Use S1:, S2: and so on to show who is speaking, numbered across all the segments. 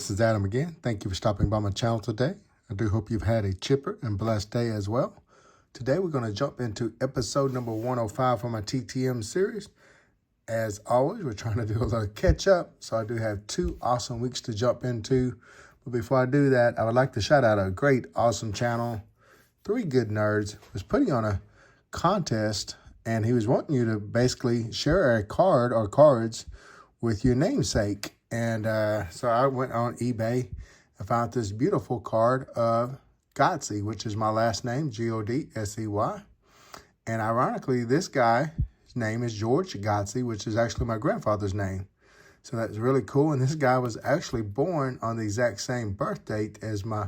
S1: this is Adam again. Thank you for stopping by my channel today. I do hope you've had a chipper and blessed day as well. Today we're going to jump into episode number 105 for my TTM series. As always, we're trying to do a little catch up, so I do have 2 awesome weeks to jump into. But before I do that, I would like to shout out a great, awesome channel. 3 Good Nerds was putting on a contest, and he was wanting you to basically share a card or cards with your namesake. And so I went on eBay and found this beautiful card of Godsey, which is my last name, Godsey. And ironically, this guy's name is George Godsey, which is actually my grandfather's name. So that's really cool. And this guy was actually born on the exact same birth date as my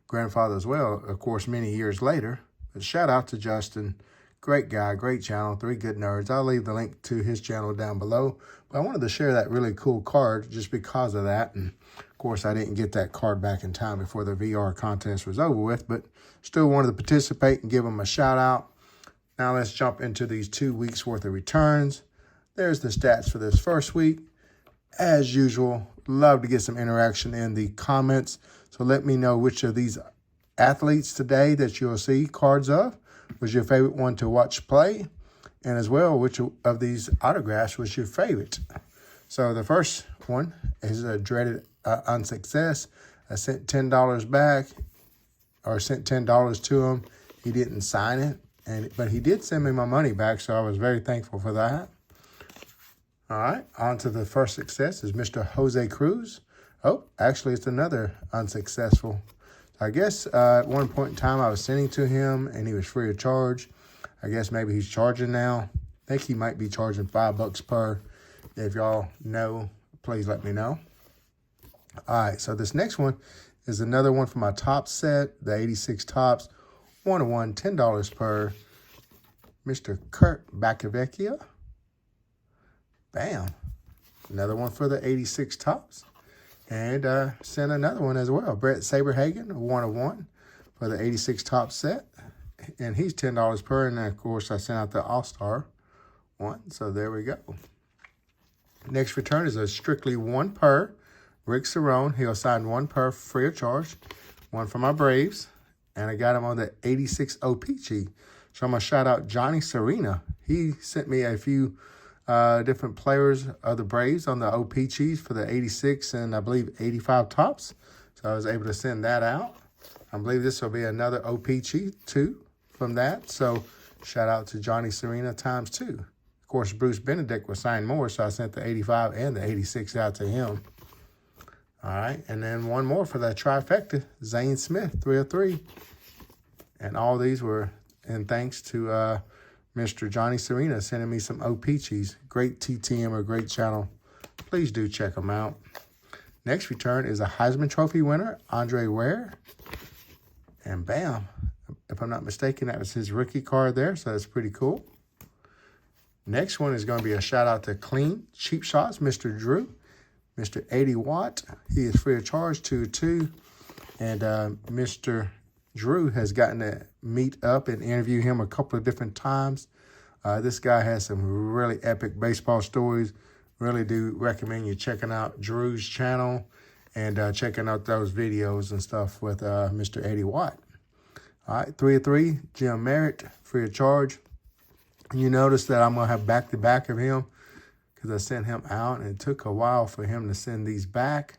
S1: grandfather as well, of course, many years later. But shout out to Justin. Great guy, great channel, 3 Good Nerds. I'll leave the link to his channel down below. But I wanted to share that really cool card just because of that. And, of course, I didn't get that card back in time before the VR contest was over with. But still wanted to participate and give them a shout-out. Now let's jump into these 2 weeks' worth of returns. There's the stats for this first week. As usual, love to get some interaction in the comments. So let me know which of these athletes today that you'll see cards of was your favorite one to watch play, and as well, which of these autographs was your favorite. So the first one is a dreaded unsuccess. I sent $10 back, or sent $10 to him. He didn't sign it, but he did send me my money back, so I was very thankful for that. All right, on to the first success is Mr. Jose Cruz. Oh, actually, it's another unsuccessful. I guess at one point in time I was sending to him and he was free of charge. I guess maybe he's charging now. I think he might be charging $5 per. If y'all know, please let me know. All right, so this next one is another one for my top set, the 86 tops, 1-1, $10 per. Mr. Kurt Bakavecchia. Bam. Another one for the 86 tops. And sent another one as well. Brett Saberhagen, 1-1 for the 86 top set. And he's $10 per. And then, of course, I sent out the All-Star one. So there we go. Next return is a strictly 1 per. Rick Cerrone. He'll sign 1 per free of charge. One for my Braves. And I got him on the 86 OPG. So I'm going to shout out Johnny Serena. He sent me a few different players of the Braves on the OPGs for the 86 and I believe 85 tops. So I was able to send that out. I believe this will be another OPG too from that. So shout out to Johnny Serena times 2. Of course, Bruce Benedict was signed more, so I sent the 85 and the 86 out to him. All right, and then one more for that trifecta, Zane Smith, 303. And all these were in thanks to Mr. Johnny Serena sending me some OPGs. Great TTM, a great channel. Please do check them out. Next return is a Heisman Trophy winner, Andre Ware. And bam, if I'm not mistaken, that was his rookie card there, so that's pretty cool. Next one is going to be a shout out to Clean Cheap Shots, Mr. Drew. Mr. 80 Watt, he is free of charge, 2-2. And Mr. Drew has gotten to meet up and interview him a couple of different times. This guy has some really epic baseball stories. Really do recommend you checking out Drew's channel and checking out those videos and stuff with Mr. 80 Watt. All right, 3-3, Jim Merritt, free of charge. And you notice that I'm going to have back-to-back of him because I sent him out, and it took a while for him to send these back.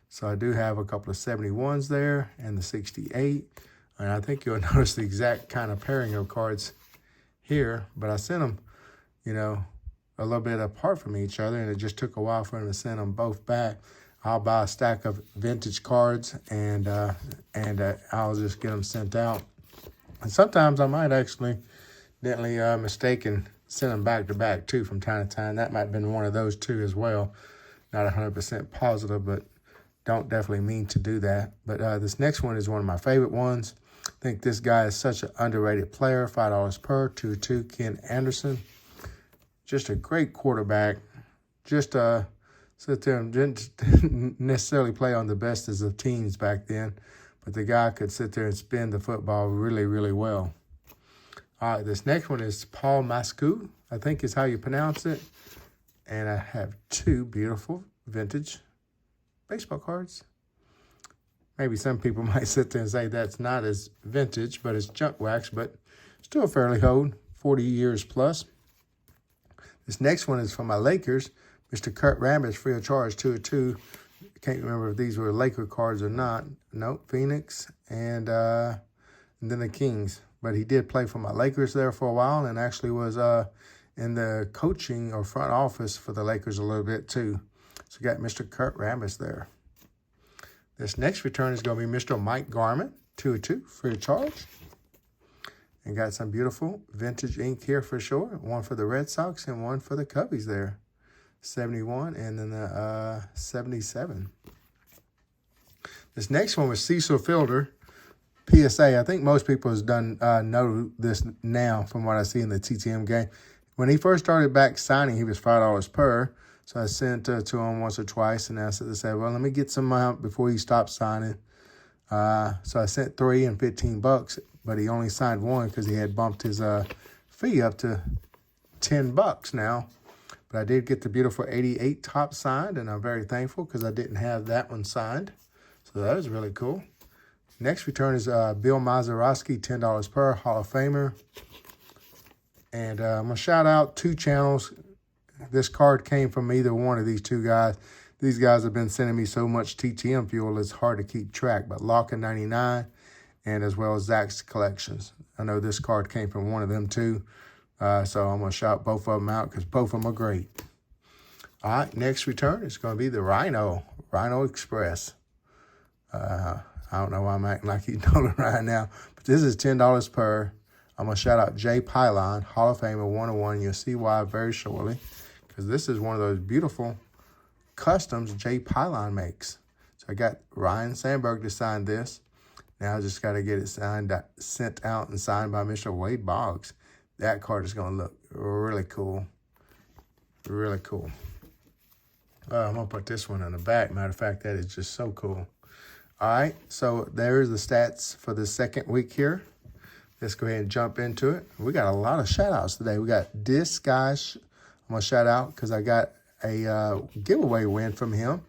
S1: So I do have a couple of 71s there and the 68. And I think you'll notice the exact kind of pairing of cards here. But I sent them, you know, a little bit apart from each other. And it just took a while for him to send them both back. I'll buy a stack of vintage cards and I'll just get them sent out. And sometimes I might actually mistake and send them back to back too from time to time. That might have been one of those two as well. Not 100% positive, but don't definitely mean to do that. But this next one is one of my favorite ones. I think this guy is such an underrated player, $5 per, 2-2, Ken Anderson. Just a great quarterback. Just sit there and didn't necessarily play on the best of the teams back then, but the guy could sit there and spin the football really, really well. All right, this next one is Paul Mascu, I think is how you pronounce it. And I have 2 beautiful vintage baseball cards. Maybe some people might sit there and say that's not as vintage, but it's junk wax, but still fairly old, 40 years plus. This next one is from my Lakers. Mr. Kurt Rambis, free of charge, 2 of 2. Can't remember if these were Laker cards or not. Nope, Phoenix and then the Kings. But he did play for my Lakers there for a while and actually was in the coaching or front office for the Lakers a little bit too. So got Mr. Kurt Rambis there. This next return is going to be Mr. Mike Garman, 2 of 2, free of charge. And got some beautiful vintage ink here for sure. One for the Red Sox and one for the Cubbies there. 71 and then the 77. This next one was Cecil Fielder, PSA. I think most people has done know this now from what I see in the TTM game. When he first started back signing, he was $5 per. So I sent to him once or twice and asked to say, well, let me get some out before he stopped signing. So I sent 3 and $15, but he only signed 1 because he had bumped his fee up to $10 now. But I did get the beautiful 88 top signed, and I'm very thankful because I didn't have that one signed. So that was really cool. Next return is Bill Mazeroski, $10 per, Hall of Famer. And I'm going to shout out 2 channels. This card came from either one of these 2 guys. These guys have been sending me so much TTM fuel, it's hard to keep track. But Lockin 99 and as well as Zach's Collections. I know this card came from one of them too. So I'm going to shout both of them out because both of them are great. All right, next return is going to be the Rhino Express. I don't know why I'm acting like you know it right now, but this is $10 per. I'm going to shout out Jay Pylon, Hall of Famer 101. You'll see why very shortly because this is one of those beautiful customs Jay Pylon makes. So I got Ryan Sandberg to sign this. Now I just got to get it signed, sent out and signed by Mr. Wade Boggs. That card is going to look really cool. Really cool. I'm going to put this one in the back. Matter of fact, that is just so cool. All right, so there's the stats for the second week here. Let's go ahead and jump into it. We got a lot of shout-outs today. We got this guy. I'm going to shout out because I got a giveaway win from him.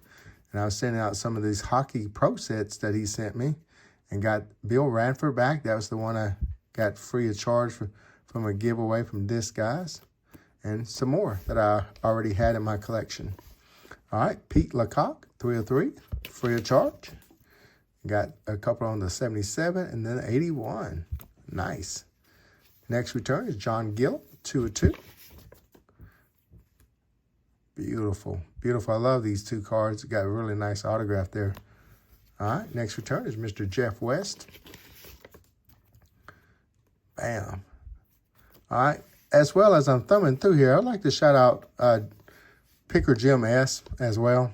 S1: And I was sending out some of these hockey pro sets that he sent me. And got Bill Ranford back. That was the one I got free of charge from a giveaway from this guys. And some more that I already had in my collection. All right, Pete Lecoq, 3 of 3, free of charge. Got a couple on the 77 and then 81. Nice. Next return is John Gill, 2 of 2. Beautiful. Beautiful. I love these 2 cards. Got a really nice autograph there. All right. Next return is Mr. Jeff West. Bam. All right. As well as I'm thumbing through here, I'd like to shout out Picker Jim S. as well.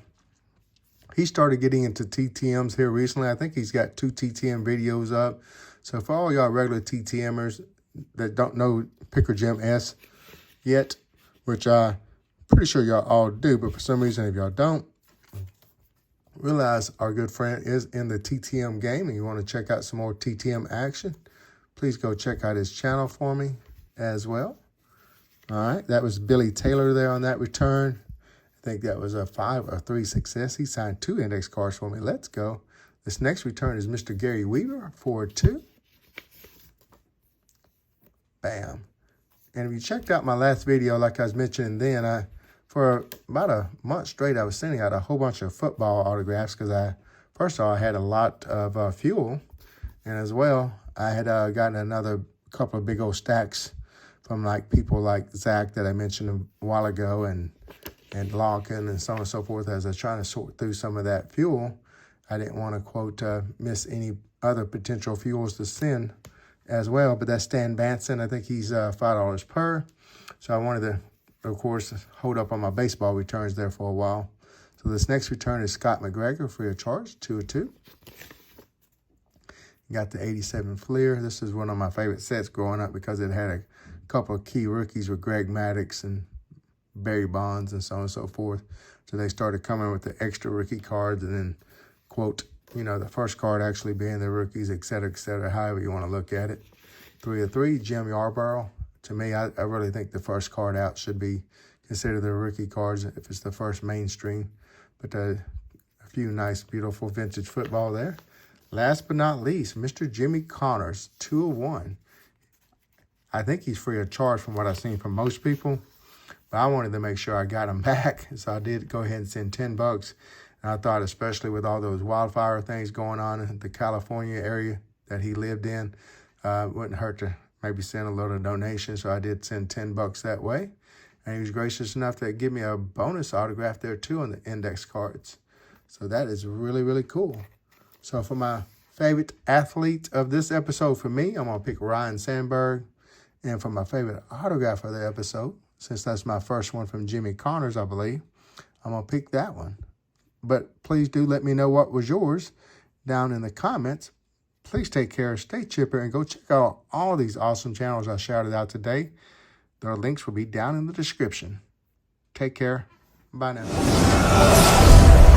S1: He started getting into TTMs here recently. I think he's got 2 TTM videos up. So for all y'all regular TTMers that don't know Picker Jim S yet, which I'm pretty sure y'all all do, but for some reason if y'all don't, realize our good friend is in the TTM game and you want to check out some more TTM action, please go check out his channel for me as well. All right, that was Billy Taylor there on that return. I think that was a 5 or 3 success. He signed 2 index cards for me. Let's go. This next return is Mr. Gary Weaver, 4 of 2. Bam. And if you checked out my last video, like I was mentioning then, for about a month straight, I was sending out a whole bunch of football autographs because first of all, I had a lot of fuel. And as well, I had gotten another couple of big old stacks from like people like Zach that I mentioned a while ago and Larkin and so on and so forth. As I was trying to sort through some of that fuel, I didn't want to, quote, miss any other potential fuels to send as well. But that's Stan Banson. I think he's $5 per. So I wanted to, of course, hold up on my baseball returns there for a while. So this next return is Scott McGregor, free of charge, 2 of 2. Got the 87 Fleer. This is one of my favorite sets growing up because it had a couple of key rookies with Greg Maddux and Barry Bonds and so on and so forth. So they started coming with the extra rookie cards and then, quote, you know, the first card actually being the rookies, et cetera, however you want to look at it. 3 of 3, Jim Yarborough. To me, I really think the first card out should be considered the rookie cards if it's the first mainstream. But a few nice, beautiful vintage football there. Last but not least, Mr. Jimmy Connors, 2 of 1. I think he's free of charge from what I've seen from most people, but I wanted to make sure I got him back. So I did go ahead and send $10. And I thought, especially with all those wildfire things going on in the California area that he lived in, wouldn't hurt to maybe send a little donation. So I did send $10 that way. And he was gracious enough to give me a bonus autograph there too on the index cards. So that is really, really cool. So for my favorite athlete of this episode for me, I'm going to pick Ryan Sandberg. And for my favorite autograph of the episode, since that's my first one from Jimmy Connors, I believe, I'm going to pick that one. But please do let me know what was yours down in the comments. Please take care, stay chipper, and go check out all these awesome channels I shouted out today. Their links will be down in the description. Take care. Bye now.